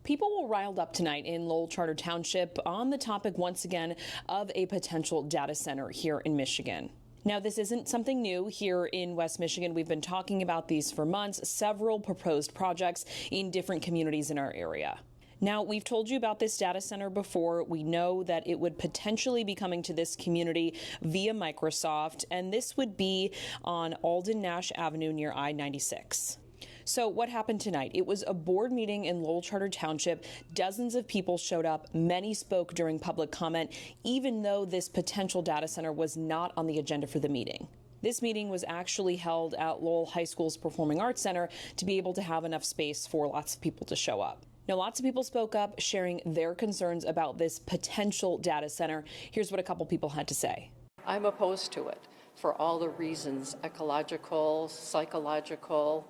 People were riled up tonight in Lowell Township on the topic once again of a potential data center here in Michigan. Now, this isn't something new here in West Michigan. We've been talking about these for months, several proposed projects in different communities in our area. Now, we've told you about this data center before. We know that it would potentially be coming to this community via Microsoft, and this would be on Alden Nash Avenue near I-96. So what happened tonight? It was a board meeting in Lowell Township. Dozens of people showed up. Many spoke during public comment, even though this potential data center was not on the agenda for the meeting. This meeting was actually held at Lowell High School's Performing Arts Center to be able to have enough space for lots of people to show up. Now, lots of people spoke up, sharing their concerns about this potential data center. Here's what a couple people had to say. I'm opposed to it for all the reasons, ecological, psychological,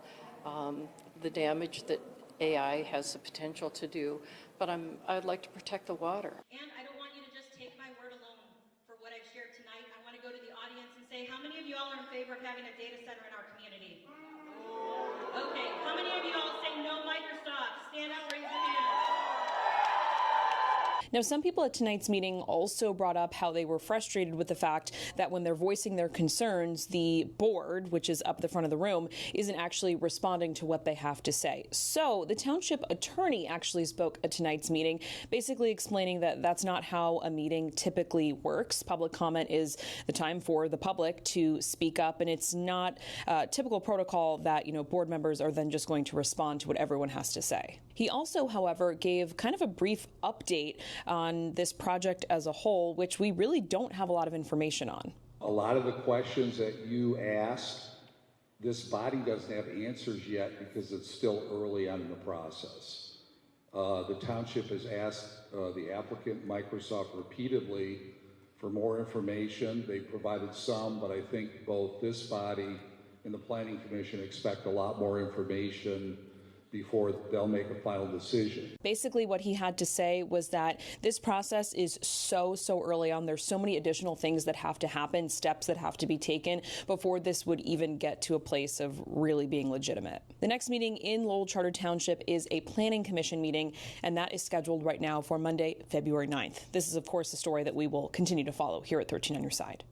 the damage that AI has the potential to do, but I'd like to protect the water. And I don't want you to just take my word alone for what I've shared tonight. I want to go to the audience and say, how many of you all are in favor of having a data center in our community? Okay, how many of you all say no Microsoft? Stand up, raise your hand. Now, some people at tonight's meeting also brought up how they were frustrated with the fact that when they're voicing their concerns, the board, which is up the front of the room, isn't actually responding to what they have to say. So the township attorney actually spoke at tonight's meeting, basically explaining that that's not how a meeting typically works. Public comment is the time for the public to speak up, and it's not typical protocol that, board members are then just going to respond to what everyone has to say. He also, however, gave kind of a brief update on this project as a whole, which we really don't have a lot of information on. A lot of the questions that you asked, this body doesn't have answers yet because it's still early on in the process. The township has asked the applicant, Microsoft, repeatedly for more information. They provided some, but I think both this body and the Planning Commission expect a lot more information before they'll make a final decision. Basically, what he had to say was that this process is so early on. There's so many additional things that have to happen, steps that have to be taken before this would even get to a place of really being legitimate. The next meeting in Lowell Township is a Planning Commission meeting, and that is scheduled right now for Monday, February 9th. This is, of course, a story that we will continue to follow here at 13 on Your Side.